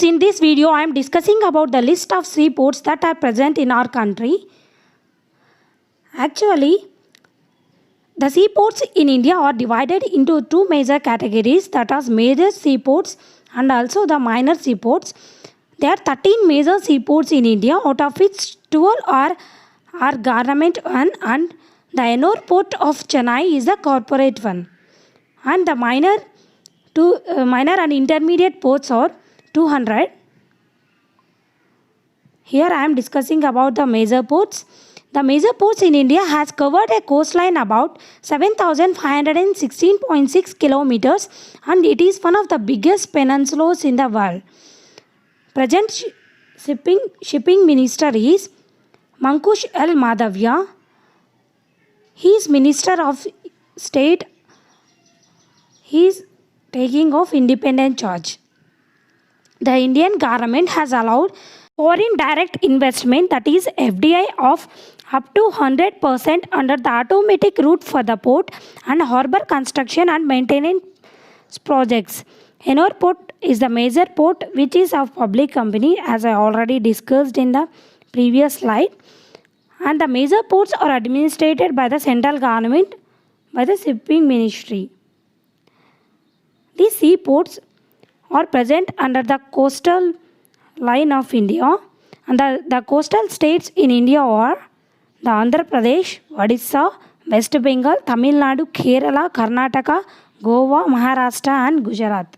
friends, in this video I am discussing about the list of seaports that are present in our country. Actually, the seaports in India are divided into two major categories, that are major seaports and also the minor seaports. There are 13 major seaports in India, out of which 12 are government one, and the Ennore port of Chennai is the corporate one. And the minor and intermediate ports are 200. Here I am discussing about the major ports. The major ports in India has covered a coastline about 7,516.6 kilometers, and it is one of the biggest peninsulas in the world. Present shipping minister is Mankush L. Madhavya. He is Minister of State. He is taking of independent charge. The Indian government has allowed foreign direct investment, that is FDI, of up to 100% under the automatic route for the port and harbor construction and maintenance projects. Ennore Port is the major port which is of public company, as I already discussed in the previous slide. And the major ports are administered by the central government by the shipping ministry. These seaports are present under the coastal line of India, and the coastal states in India are the Andhra Pradesh, Odisha, West Bengal, Tamil Nadu, Kerala, Karnataka, Goa, Maharashtra and Gujarat.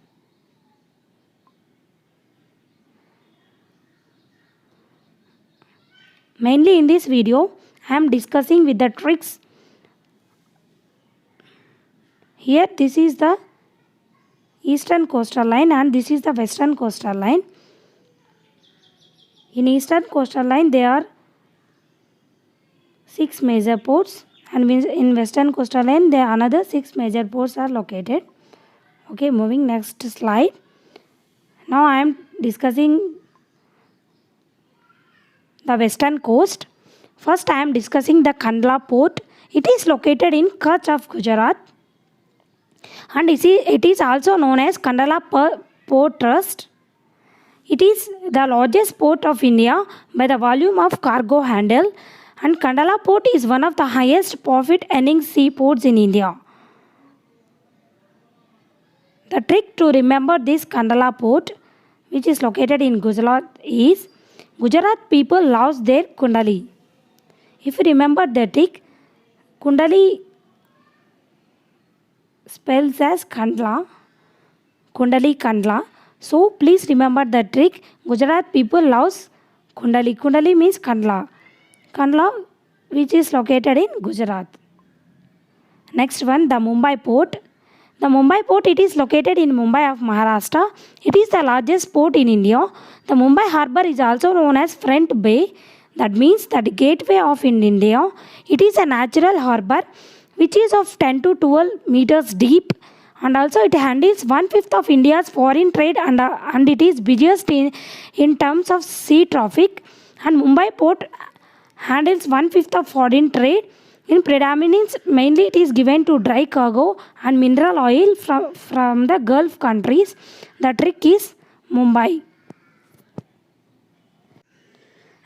Mainly in this video, I am discussing with the tricks. Here this is the eastern coastal line and this is the western coastal line. In eastern coastal line there are 6 major ports, and in western coastal line there are another 6 major ports are located. Okay, moving next slide. Now I am discussing the western coast. First I am discussing the Kandla port. It is located in Kutch of Gujarat, and it is also known as Kandla Port Trust. It is the largest port of India by the volume of cargo handle, and Kandla port is one of the highest profit earning seaports in India. The trick to remember this Kandla port, which is located in Gujarat, is Gujarat people love their Kundali. If you remember the trick, Kundali spells as Kandla, Kundali Kandla. So please remember the trick. Gujarat people loves Kundali. Kundali means Kandla. Kandla, which is located in Gujarat. Next one, the Mumbai port. The Mumbai port, it is located in Mumbai of Maharashtra. It is the largest port in India. The Mumbai harbour is also known as Front Bay. That means the gateway of India. It is a natural harbour which is of 10 to 12 meters deep, and also it handles 1/5 of India's foreign trade, and it is busiest in terms of sea traffic. And Mumbai port handles 1/5 of foreign trade. In predominance, mainly it is given to dry cargo and mineral oil from the Gulf countries. The trick is Mumbai.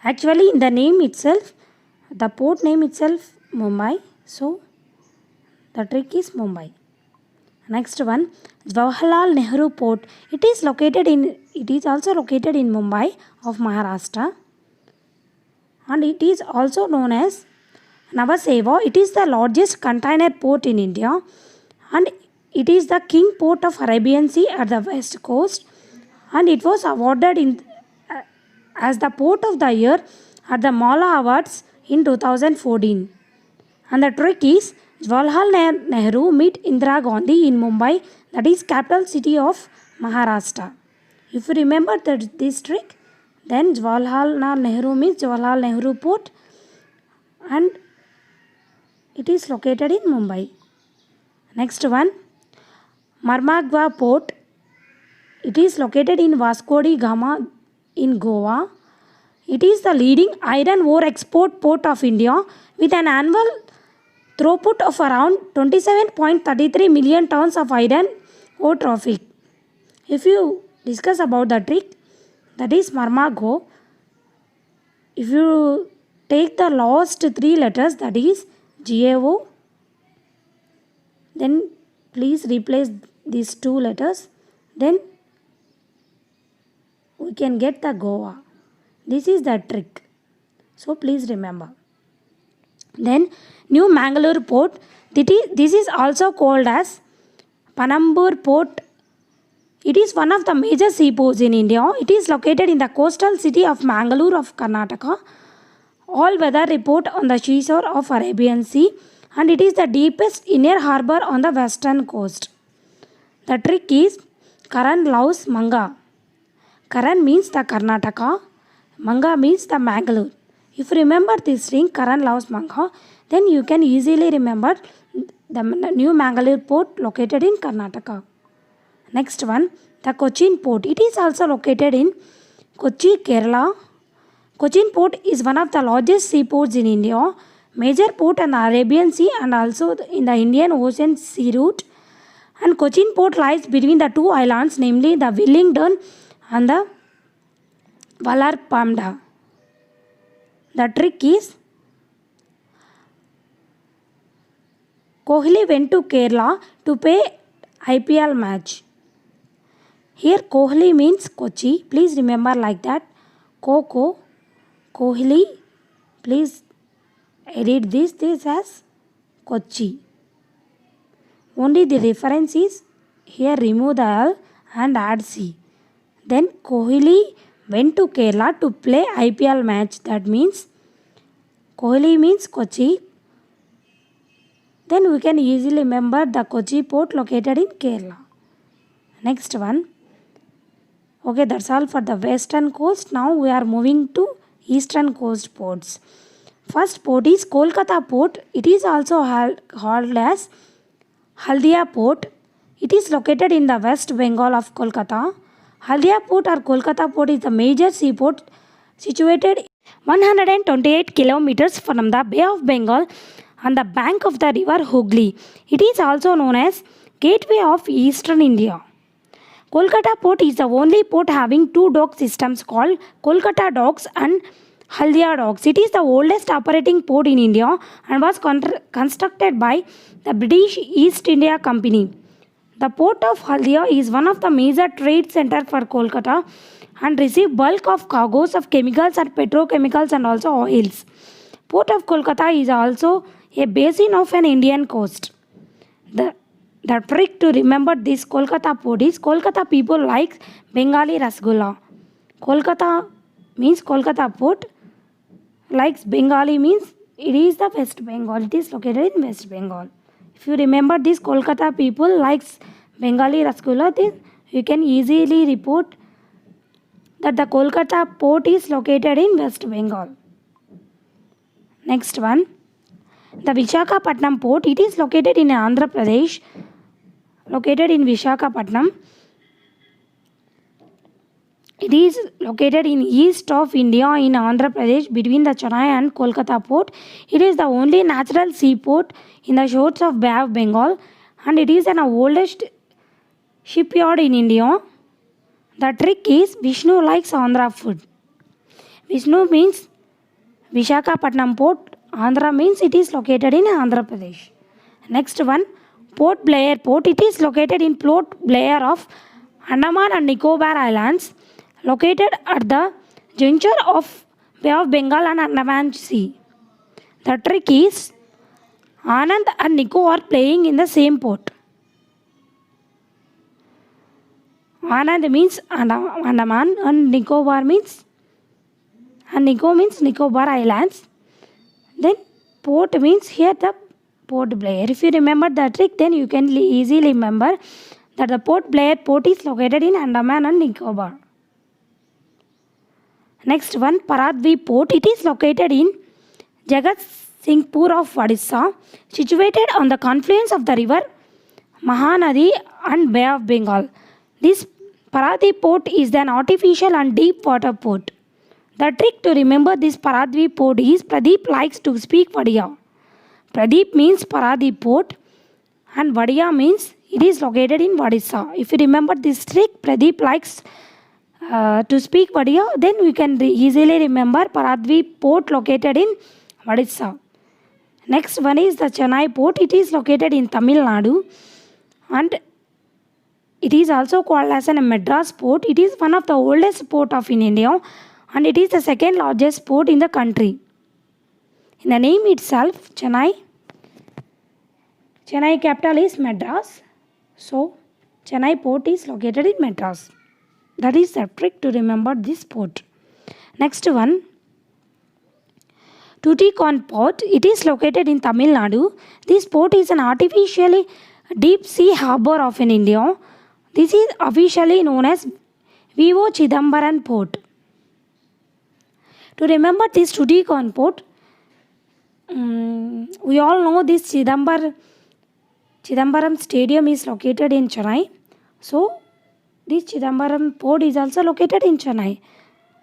Actually, in the name itself, the port name itself, Mumbai. So the trick is Mumbai. Next one, Jawaharlal Nehru Port. It is also located in Mumbai of Maharashtra, and it is also known as Navaseva. It is the largest container port in India, and it is the king port of Arabian Sea at the west coast, and it was awarded as the port of the year at the Mala Awards in 2014. And the trick is Jawaharlal Nehru meet Indira Gandhi in Mumbai, that is capital city of Maharashtra. If you remember this trick, then Jawaharlal Nehru meets Jawaharlal Nehru Port, and it is located in Mumbai. Next one, Marmagua Port. It is located in Vasco da Gama in Goa. It is the leading iron ore export port of India with an annual throughput of around 27.33 million tons of iron ore traffic. If you discuss about the trick, that is Marmago. If you take the last three letters, that is GAO, then please replace these two letters, then we can get the Goa. This is the trick. So please remember. Then New Mangalore Port. This is also called as Panambur Port. It is one of the major seaports in India. It is located in the coastal city of Mangalore of Karnataka. All weather report on the seashore of Arabian Sea, and it is the deepest inner harbour on the western coast. The trick is Karan loves Manga. Karan means the Karnataka, Manga means the Mangalore. If you remember this ring, Karan loves Manga, then you can easily remember the New Mangalore Port located in Karnataka. Next one, the Cochin Port. It is also located in Kochi, Kerala. Cochin Port is one of the largest seaports in India, major port on the Arabian Sea and also in the Indian Ocean sea route. And Cochin Port lies between the two islands, namely the Wellington and the Vallarpamda. The trick is Kohli went to Kerala to play IPL match. Here Kohli means Kochi. Please remember like that. Kohli. Please edit this as Kochi. Only the reference is here, remove the L and add C. Then Kohli went to Kerala to play IPL match. That means Kohli means Kochi. Then we can easily remember the Kochi port located in Kerala. Next one. Okay, that's all for the western coast. Now we are moving to eastern coast ports. First port is Kolkata Port. It is also called as Haldia Port. It is located in the West Bengal of Kolkata. Haldia Port or Kolkata Port is the major seaport situated 128 kilometers from the Bay of Bengal on the bank of the river Hooghly. It is also known as Gateway of Eastern India. Kolkata Port is the only port having two dock systems called Kolkata Docks and Haldia Docks. It is the oldest operating port in India and was constructed by the British East India Company. The port of Haldia is one of the major trade centers for Kolkata and receives bulk of cargoes of chemicals and petrochemicals and also oils. Port of Kolkata is also a basin of an Indian coast. The trick to remember this Kolkata port is Kolkata people like Bengali Rasgulla. Kolkata means Kolkata port, likes Bengali means it is the West Bengal. It is located in West Bengal. If you remember this Kolkata people likes Bengali Rasgulla, then you can easily report that the Kolkata port is located in West Bengal. Next one, the Visakhapatnam port. It is located in Andhra Pradesh. Located in Visakhapatnam. It is located in east of India in Andhra Pradesh between the Chennai and Kolkata port. It is the only natural seaport in the shores of Bay of Bengal and it is an oldest shipyard in India. The trick is Vishnu likes Andhra food. Vishnu means Visakhapatnam port. Andhra means it is located in Andhra Pradesh. Next one, Port Blair Port. It is located in Port Blair of Andaman and Nicobar Islands, located at the juncture of Bay of Bengal and Andaman Sea. The trick is Anand and Nico are playing in the same port. Anand means Andaman and Nicobar means Nicobar Islands. Then port means here the Port Blair. If you remember the trick, then you can easily remember that the Port Blair port is located in Andaman and Nicobar. Next one, Paradweep Port. It is located in Jagatsinghpur of Odisha, situated on the confluence of the river Mahanadi and Bay of Bengal. This Paradweep Port is an artificial and deep water port. The trick to remember this Paradweep Port is Pradeep likes to speak Vadiya. Pradeep means Paradweep Port and Vadiya means it is located in Odisha. If you remember this trick, Pradeep likes to speak Vadiya, then we can easily remember Paradweep port located in Odisha. Next one is the Chennai port. It is located in Tamil Nadu and it is also called as a Madras port. It is one of the oldest port of in India and it is the second largest port in the country. In the name itself, Chennai capital is Madras. So, Chennai port is located in Madras. That is the trick to remember this port. Next one, Tuticorin port. It is located in Tamil Nadu. This port is an artificially deep sea harbour of in India. This is officially known as Vivo Chidambaram port. To remember this Tuticorin port, we all know this Chidambaram stadium is located in Chennai. So, this Chidambaram port is also located in Chennai.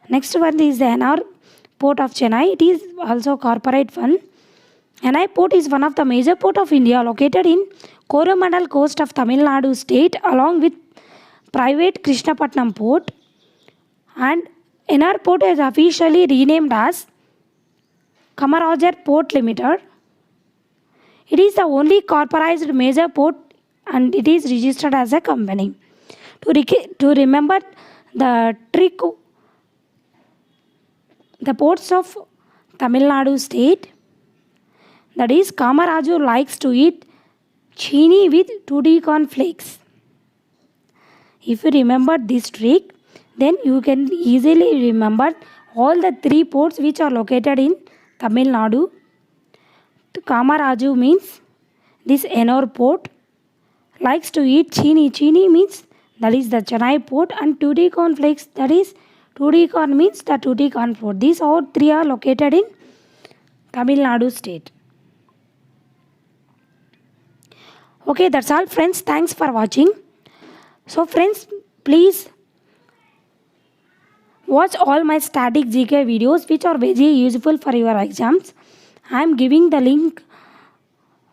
Next one is the NR port of Chennai. It is also corporate one. NI port is one of the major port of India located in Coromandel coast of Tamil Nadu state along with private Krishnapatnam port. And NR port is officially renamed as Kamarajar Port Limited. It is the only corporatized major port and it is registered as a company. To remember the trick, the ports of Tamil Nadu state, that is Kamaraju likes to eat chini with Tuticorin flakes. If you remember this trick, then you can easily remember all the three ports which are located in Tamil Nadu. Kamaraju means this Ennore port likes to eat chini. Chini means that is the Chennai port and Tuticorin flakes, that is Tuticorin means the Tuticorin port. These all three are located in Tamil Nadu state. Okay, that's all friends. Thanks for watching. So friends, please watch all my static GK videos which are very useful for your exams. I am giving the link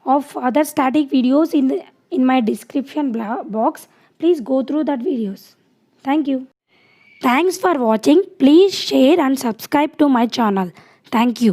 of other static videos in my description box. Please go through that videos. Thank you. Thanks for watching. Please share and subscribe to my channel. Thank you.